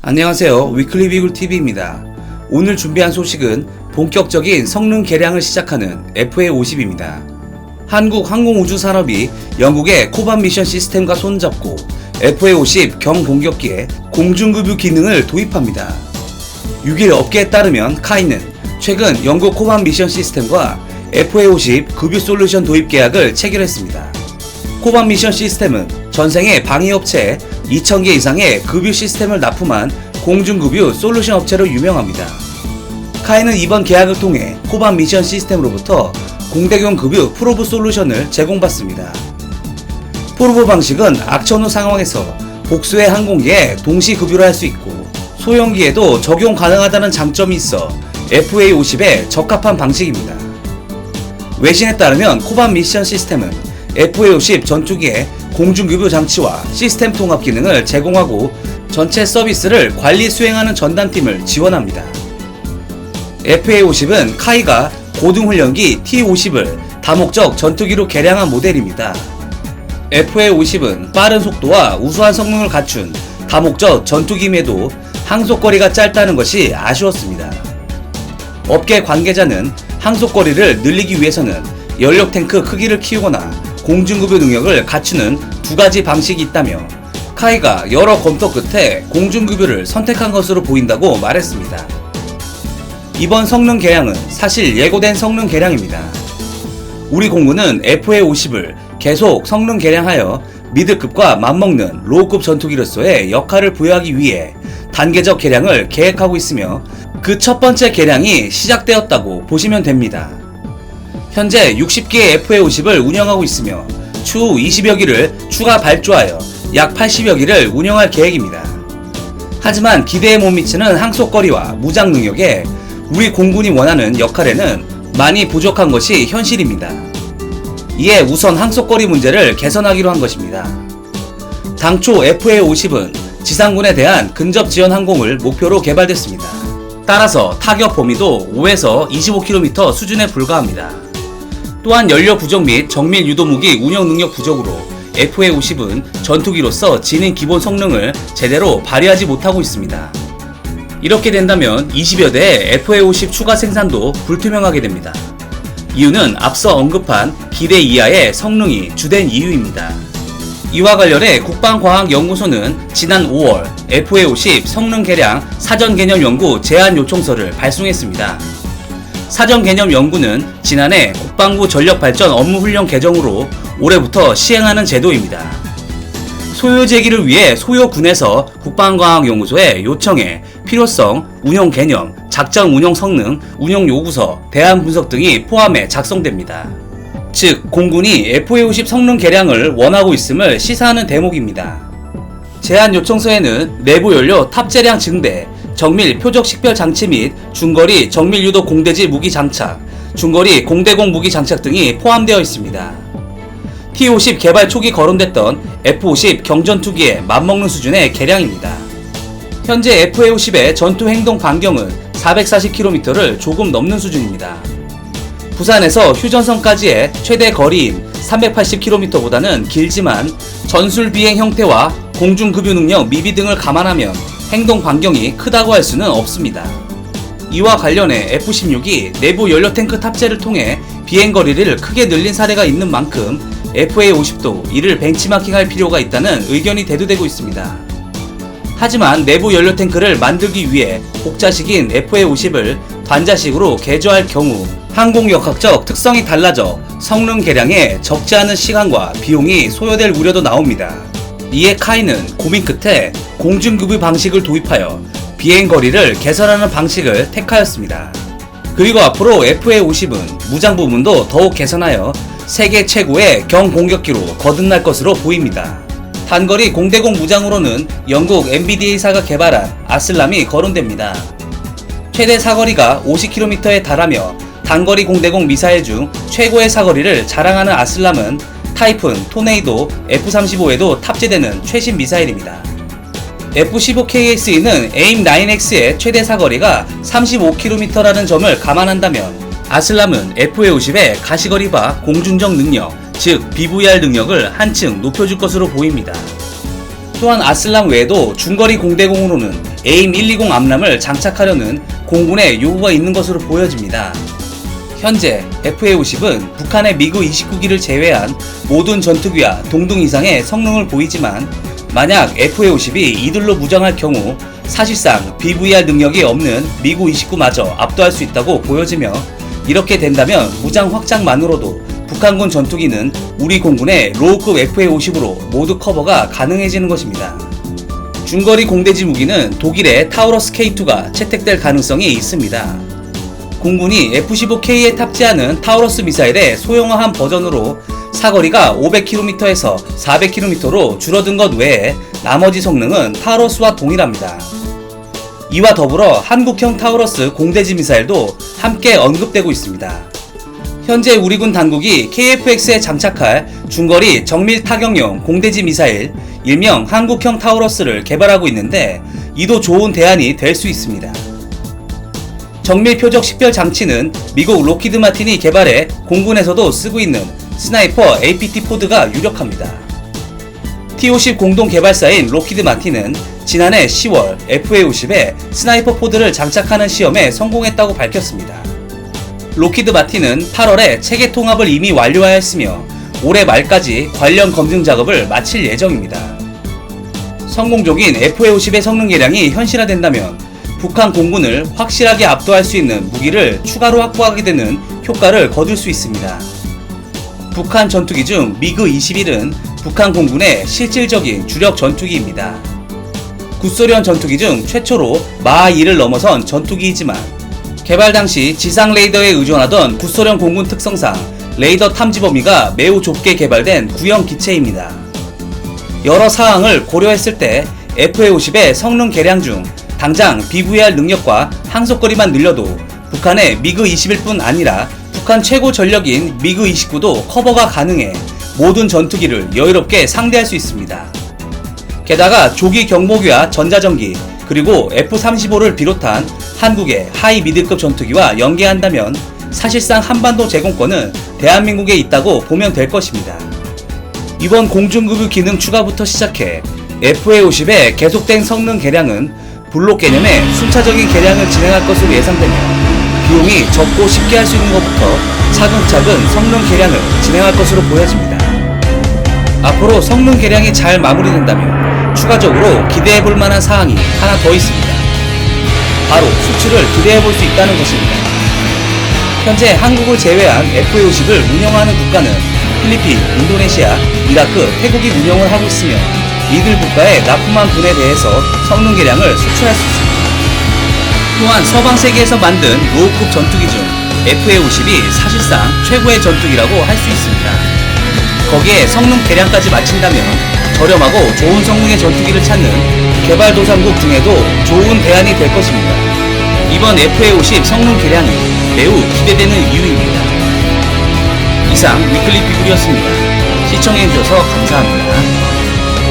안녕하세요. 위클리 비글TV입니다. 오늘 준비한 소식은 본격적인 성능 개량을 시작하는 FA-50입니다. 한국 항공우주산업이 영국의 코반 미션 시스템과 손잡고 FA-50 경공격기에 공중급유 기능을 도입합니다. 6일 업계에 따르면 카이는 최근 영국 코반 미션 시스템과 FA-50 급유 솔루션 도입 계약을 체결했습니다. 코반 미션 시스템은 전생의 방위업체에 2,000개 이상의 급유 시스템을 납품한 공중급유 솔루션 업체로 유명합니다. 카이는 이번 계약을 통해 코반 미션 시스템으로부터 공대용 급유 프로브 솔루션을 제공받습니다. 프로브 방식은 악천후 상황에서 복수의 항공기에 동시 급유를 할 수 있고 소형기에도 적용 가능하다는 장점이 있어 FA-50에 적합한 방식입니다. 외신에 따르면 코반 미션 시스템은 FA-50 전투기에 공중급유 장치와 시스템 통합 기능을 제공하고 전체 서비스를 관리 수행하는 전담팀을 지원합니다. FA-50은 카이가 고등훈련기 T-50을 다목적 전투기로 개량한 모델입니다. FA-50은 빠른 속도와 우수한 성능을 갖춘 다목적 전투기임에도 항속거리가 짧다는 것이 아쉬웠습니다. 업계 관계자는 항속거리를 늘리기 위해서는 연료탱크 크기를 키우거나 공중급유 능력을 갖추는 두 가지 방식이 있다며 카이가 여러 검토 끝에 공중급유를 선택한 것으로 보인다고 말했습니다. 이번 성능 개량은 사실 예고된 성능 개량입니다. 우리 공군은 FA-50을 계속 성능 개량하여 미드급과 맞먹는 로우급 전투기로서의 역할을 부여하기 위해 단계적 개량을 계획하고 있으며 그 첫 번째 개량이 시작되었다고 보시면 됩니다. 현재 60기의 FA-50을 운영하고 있으며 추후 20여 기를 추가 발주하여 약 80여 기를 운영할 계획입니다. 하지만 기대에 못 미치는 항속거리와 무장 능력에 우리 공군이 원하는 역할에는 많이 부족한 것이 현실입니다. 이에 우선 항속거리 문제를 개선하기로 한 것입니다. 당초 FA-50은 지상군에 대한 근접 지원 항공을 목표로 개발됐습니다. 따라서 타격 범위도 5에서 25km 수준에 불과합니다. 또한 연료 부족 및 정밀 유도 무기 운영 능력 부족으로 FA-50은 전투기로서 지닌 기본 성능을 제대로 발휘하지 못하고 있습니다. 이렇게 된다면 20여 대의 FA-50 추가 생산도 불투명하게 됩니다. 이유는 앞서 언급한 기대 이하의 성능이 주된 이유입니다. 이와 관련해 국방과학연구소는 지난 5월 FA-50 성능 개량 사전 개념 연구 제안 요청서를 발송했습니다. 사전 개념 연구는 지난해 국방부 전력발전 업무훈련 개정으로 올해부터 시행하는 제도입니다. 소요 제기를 위해 소요군에서 국방과학연구소에 요청해 필요성, 운용 개념, 작전 운용 성능, 운용 요구서, 대안 분석 등이 포함해 작성됩니다. 즉, 공군이 FA-50 성능 개량을 원하고 있음을 시사하는 대목입니다. 제안 요청서에는 내부 연료 탑재량 증대, 정밀 표적 식별 장치 및 중거리 정밀 유도 공대지 무기 장착, 중거리 공대공 무기 장착 등이 포함되어 있습니다. T-50 개발 초기 거론됐던 F-50 경전투기에 맞먹는 수준의 개량입니다. 현재 FA-50의 전투 행동 반경은 440km를 조금 넘는 수준입니다. 부산에서 휴전선까지의 최대 거리인 380km보다는 길지만 전술 비행 형태와 공중급유 능력 미비 등을 감안하면 행동 반경이 크다고 할 수는 없습니다. 이와 관련해 F-16이 내부 연료탱크 탑재를 통해 비행거리를 크게 늘린 사례가 있는 만큼 FA-50도 이를 벤치마킹할 필요가 있다는 의견이 대두되고 있습니다. 하지만 내부 연료탱크를 만들기 위해 복자식인 FA-50을 단자식으로 개조할 경우 항공역학적 특성이 달라져 성능 개량에 적지 않은 시간과 비용이 소요될 우려도 나옵니다. 이에 카이는 고민 끝에 공중급유 방식을 도입하여 비행거리를 개선하는 방식을 택하였습니다. 그리고 앞으로 FA-50은 무장 부분도 더욱 개선하여 세계 최고의 경공격기로 거듭날 것으로 보입니다. 단거리 공대공 무장으로는 영국 MBDA사가 개발한 아슬람이 거론됩니다. 최대 사거리가 50km에 달하며 단거리 공대공 미사일 중 최고의 사거리를 자랑하는 아슬람은 타이푼, 토네이도, F-35에도 탑재되는 최신 미사일입니다. F-15KSE는 AIM-9X의 최대 사거리가 35km라는 점을 감안한다면 아슬람은 FA-50의 가시거리와 공중정 능력, 즉 BVR 능력을 한층 높여줄 것으로 보입니다. 또한 아슬람 외에도 중거리 공대공으로는 에임 120 암람을 장착하려는 공군의 요구가 있는 것으로 보여집니다. 현재 FA-50은 북한의 미그 29기를 제외한 모든 전투기와 동등 이상의 성능을 보이지만 만약 FA-50이 이들로 무장할 경우 사실상 BVR 능력이 없는 미그 29마저 압도할 수 있다고 보여지며 이렇게 된다면 무장 확장만으로도 북한군 전투기는 우리 공군의 로우급 FA-50으로 모두 커버가 가능해지는 것입니다. 중거리 공대지 무기는 독일의 타우러스 K2가 채택될 가능성이 있습니다. 공군이 F-15K에 탑재하는 타우러스 미사일의 소형화한 버전으로 사거리가 500km에서 400km로 줄어든 것 외에 나머지 성능은 타우러스와 동일합니다. 이와 더불어 한국형 타우러스 공대지 미사일도 함께 언급되고 있습니다. 현재 우리군 당국이 KF-X에 장착할 중거리 정밀 타격용 공대지 미사일 일명 한국형 타우러스를 개발하고 있는데 이도 좋은 대안이 될 수 있습니다. 정밀 표적 식별 장치는 미국 로키드 마틴이 개발해 공군에서도 쓰고 있는 스나이퍼 APT 포드가 유력합니다. T-50 공동 개발사인 로키드 마틴은 지난해 10월 FA-50에 스나이퍼 포드를 장착하는 시험에 성공했다고 밝혔습니다. 로키드 마틴은 8월에 체계 통합을 이미 완료하였으며 올해 말까지 관련 검증 작업을 마칠 예정입니다. 성공적인 FA-50의 성능 개량이 현실화된다면 북한 공군을 확실하게 압도할 수 있는 무기를 추가로 확보하게 되는 효과를 거둘 수 있습니다. 북한 전투기 중 미그 21은 북한 공군의 실질적인 주력 전투기입니다. 구소련 전투기 중 최초로 마하 2를 넘어선 전투기이지만 개발 당시 지상 레이더에 의존하던 구소련 공군 특성상 레이더 탐지 범위가 매우 좁게 개발된 구형 기체입니다. 여러 사항을 고려했을 때 FA-50의 성능 개량 중 당장 BVR 능력과 항속거리만 늘려도 북한의 미그 21뿐 아니라 북한 최고 전력인 미그 29도 커버가 가능해 모든 전투기를 여유롭게 상대할 수 있습니다. 게다가 조기 경보기와 전자전기 그리고 F-35를 비롯한 한국의 하이 미드급 전투기와 연계한다면 사실상 한반도 제공권은 대한민국에 있다고 보면 될 것입니다. 이번 공중급유 기능 추가부터 시작해 FA-50의 계속된 성능 개량은 블록 개념의 순차적인 개량을 진행할 것으로 예상되며 비용이 적고 쉽게 할 수 있는 것부터 차근차근 성능 개량을 진행할 것으로 보여집니다. 앞으로 성능 개량이 잘 마무리된다면 추가적으로 기대해볼 만한 사항이 하나 더 있습니다. 바로 수출을 기대해볼 수 있다는 것입니다. 현재 한국을 제외한 FA-50을 운영하는 국가는 필리핀, 인도네시아, 이라크, 태국이 운영을 하고 있으며 이들 국가의 납품한 분에 대해서 성능 개량을 수출할 수 있습니다. 또한 서방 세계에서 만든 로우급 전투기 중 FA-50이 사실상 최고의 전투기라고 할 수 있습니다. 거기에 성능 개량까지 마친다면 저렴하고 좋은 성능의 전투기를 찾는 개발도상국 중에도 좋은 대안이 될 것입니다. 이번 FA-50 성능 개량이 매우 기대되는 이유입니다. 이상 위클리 비굴이었습니다. 시청해주셔서 감사합니다.